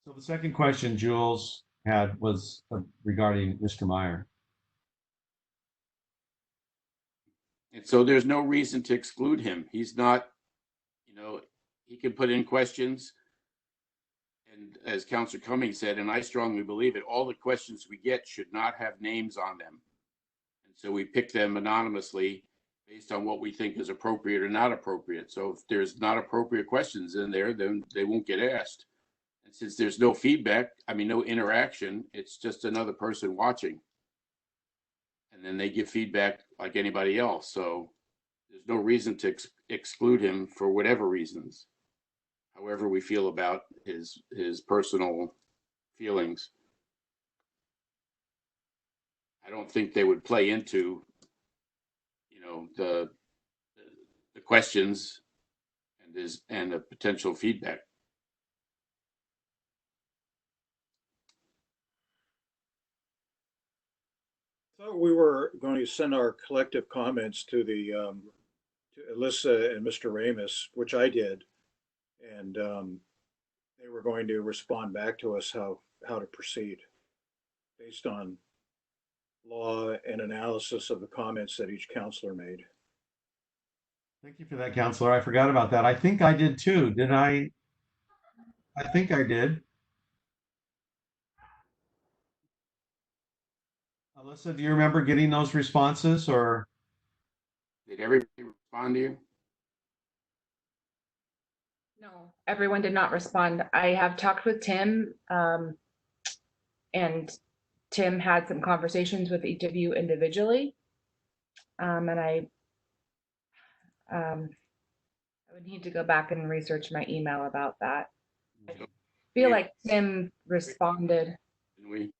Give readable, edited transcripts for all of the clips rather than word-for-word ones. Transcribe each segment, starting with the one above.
So the second question Jules had was regarding Mr. Meyer. And so there's no reason to exclude him. He's not, he can put in questions. And as Councillor Cummings said, and I strongly believe it, all the questions we get should not have names on them. And so we pick them anonymously based on what we think is appropriate or not appropriate. So if there's not appropriate questions in there, then they won't get asked. And since there's no feedback, no interaction, it's just another person watching. And then they give feedback like anybody else. So there's no reason to exclude him for whatever reasons, however we feel about his personal feelings. I don't think they would play into, the questions and the potential feedback. I thought we were going to send our collective comments to the to Alyssa and Mr. Ramus, which I did, and they were going to respond back to us how to proceed based on law and analysis of the comments that each counselor made. Thank you for that, Counselor. I forgot about that. I think I did too. Did I? I think I did. Alyssa, do you remember getting those responses, or? Did everybody respond to you? No, everyone did not respond. I have talked with Tim, and Tim had some conversations with each of you individually. And I would need to go back and research my email about that. I feel like Tim responded. Didn't we?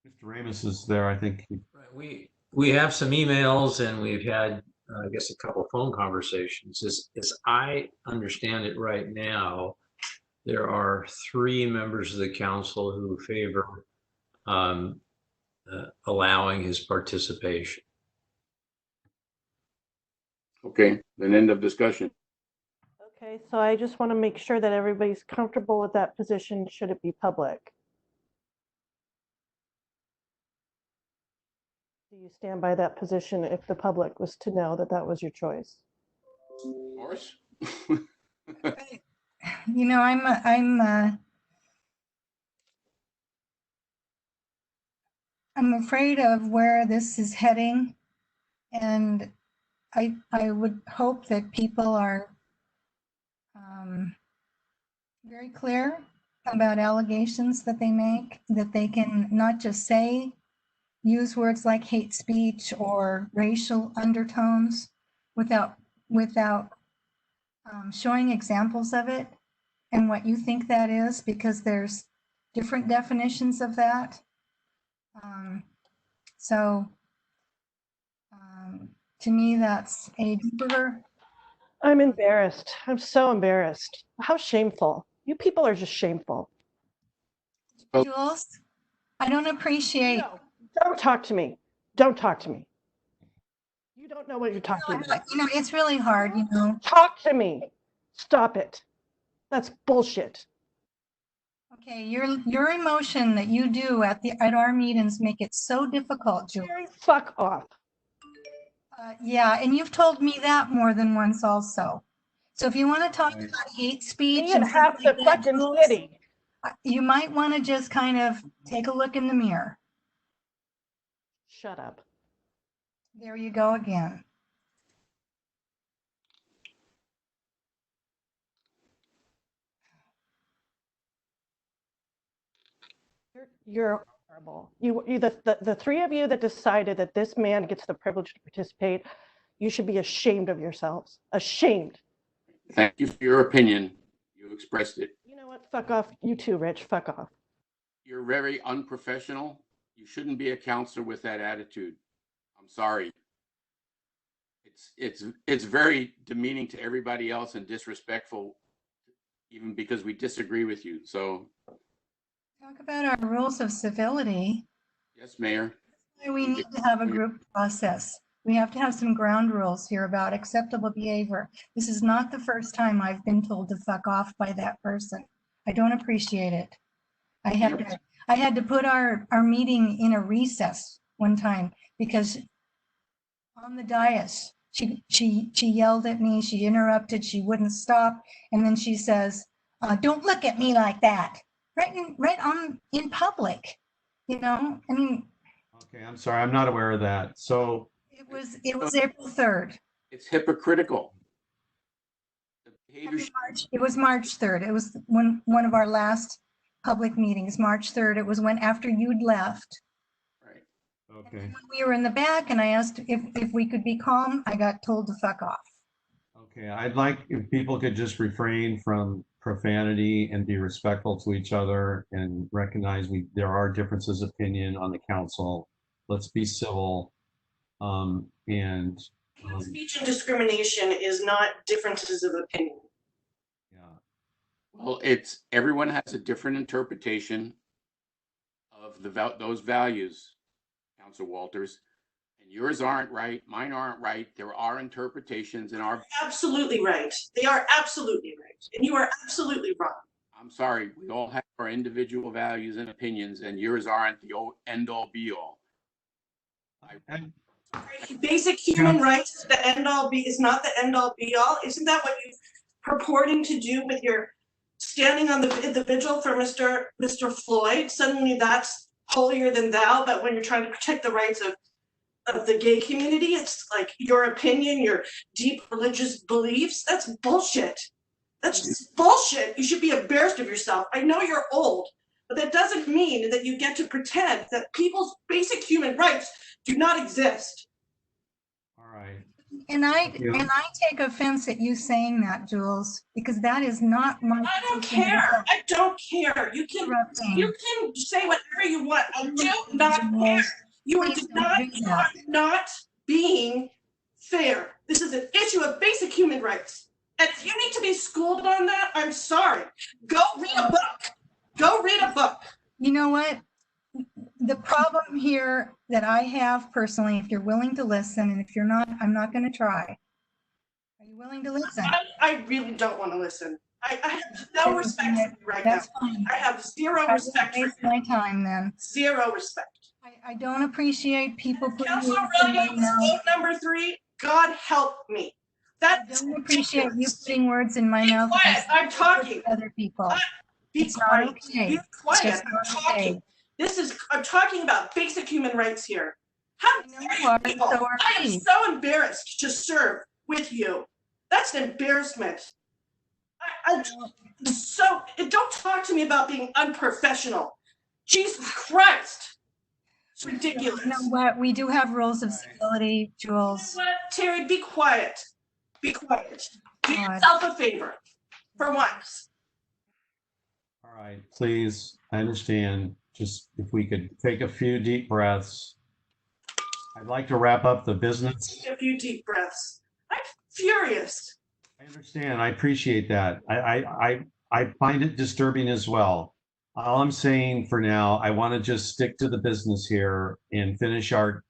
Mr. Ramus is there, I think. Right. We have some emails and we've had, I guess, a couple of phone conversations. As I understand it right now, there are 3 members of the council who favor allowing his participation. Okay, then end of discussion. Okay, so I just want to make sure that everybody's comfortable with that position. Should it be public? Do you stand by that position if the public was to know that that was your choice? Morris? I'm afraid of where this is heading, and I would hope that people are very clear about allegations that they make, that they can not just use words like hate speech or racial undertones without showing examples of it and what you think that is, because there's different definitions of that. To me, that's a deeper. I'm embarrassed. I'm so embarrassed. How shameful. You people are just shameful. Jules, I don't appreciate. No, don't talk to me. Don't talk to me. You don't know what you're talking about. It's really hard, Talk to me. Stop it. That's bullshit. Okay, your emotion that you do at our meetings make it so difficult, Jules. Fuck off. Yeah, and you've told me that more than once also. So if you want to talk about hate speech and half the fucking city, you might want to just kind of take a look in the mirror. Shut up. There you go again. You're horrible. The 3 of you that decided that this man gets the privilege to participate, you should be ashamed of yourselves. Ashamed. Thank you for your opinion. You expressed it. You know what? Fuck off. You too, Rich. Fuck off. You're very unprofessional. You shouldn't be a counselor with that attitude. I'm sorry. It's very demeaning to everybody else and disrespectful, even because we disagree with you. So talk about our rules of civility. Yes, Mayor. We need to have a group process. We have to have some ground rules here about acceptable behavior. This is not the first time I've been told to fuck off by that person. I don't appreciate it. I had to put our meeting in a recess one time because on the dais, she yelled at me, she interrupted, she wouldn't stop, and then she says, "Don't look at me like that," in public. You know, I mean, Okay, I'm sorry, I'm not aware of that. So, it was April 3rd. It's hypocritical. The behavior It was March 3rd. It was one of our last public meetings, March 3rd. It was when after you'd left. right. okay, When we were in the back and I asked if we could be calm, I got told to fuck off. okay. I'd like if people could just refrain from profanity and be respectful to each other and recognize there are differences of opinion on the council. Let's be civil. And Speech and discrimination is not differences of opinion. yeah, Well, everyone has a different interpretation of those values, Council Walters, and yours aren't right, mine aren't right. There are interpretations in our. Absolutely right. They are absolutely right, and you are absolutely wrong. I'm sorry, we all have our individual values and opinions, and yours aren't the end all be all. Basic human rights is the end all be is not the end all be all. Isn't that what you're purporting to do with your standing on the vigil for Mr. Floyd? Suddenly that's holier than thou. But when you're trying to protect the rights of the gay community, it's like your opinion, your deep religious beliefs. That's bullshit. That's just bullshit. You should be embarrassed of yourself. I know you're old, but that doesn't mean that you get to pretend that people's basic human rights do not exist. all right. And I Yeah. take offense at you saying that, Jules, because that is not my. I don't care. I don't care. You Interrupting. can say whatever you want. I do not care. You are Please don't do that. not being fair. This is an issue of basic human rights. And if you need to be schooled on that, I'm sorry. Go read a book. Go read a book. You know what? The problem here that I have personally, if you're willing to listen, and if you're not, I'm not going to try. Are you willing to listen? I really don't want to listen. I have no respect for you right now. That's fine. I have zero I respect for waste you. my time then. Zero respect. I don't appreciate people putting Councilor words in my Williams, mouth. vote number 3. God help me. I That's don't appreciate you ridiculous. putting words in my Be mouth. quiet. I'm talking. Other people. Be It's not quiet. okay. Be It's quiet. just I'm not talking. okay. I'm talking about basic human rights here. How I know dare you are, people? so are I am we. so embarrassed to serve with you. That's an embarrassment. Don't talk to me about being unprofessional. Jesus Christ. It's ridiculous. You know what? We do have rules of civility, Jules. You know what, Terry, be quiet. Be quiet. Do God. yourself a favor for once. All right, please, I understand. Just if we could take a few deep breaths. I'd like to wrap up the business. Take a few deep breaths. I'm furious. I understand. I appreciate that. I find it disturbing as well. All I'm saying for now, I want to just stick to the business here and finish our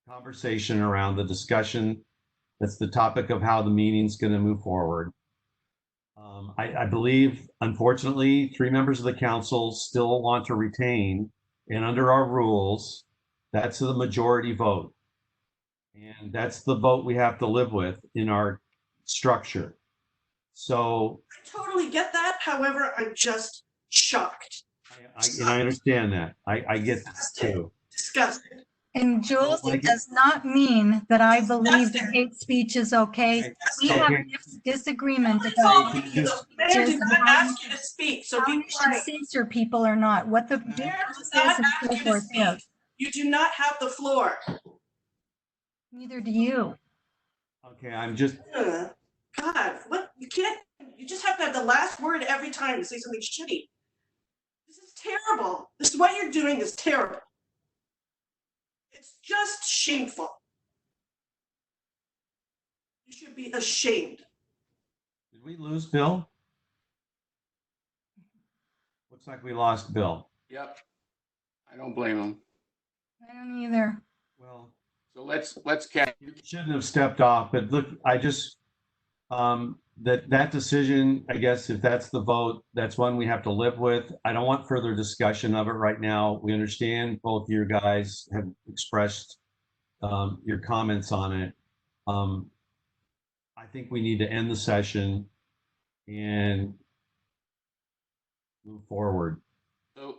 conversation around the discussion. That's the topic of how the meeting's going to move forward. I believe, unfortunately, 3 members of the council still want to retain, and under our rules, that's the majority vote. And that's the vote we have to live with in our structure. So I totally get that. However, I'm just shocked. I understand that. I get that too. Disgusted. And Jules, Like it it. does not mean that I believe that hate speech is okay. We have Okay. disagreement I about told you, just- the mayor did not ask you to speak, so how be you should quiet. censor people or not, what the The due mayor did process not and ask so you to forth speak. is. You do not have the floor. Neither do you. Okay, I'm just, Ugh. God, what? You can't, you just have to have the last word every time to say something shitty. This is terrible. What you're doing is terrible. It's just shameful. You should be ashamed. did we lose Bill? Looks like we lost Bill. Yep. I don't blame him. I don't either. Well, So let's catch. you shouldn't have stepped off, but look, I just, that decision, I guess, if that's the vote, that's one we have to live with. I don't want further discussion of it right now. We understand both you guys have expressed your comments on it. I think we need to end the session and move forward. So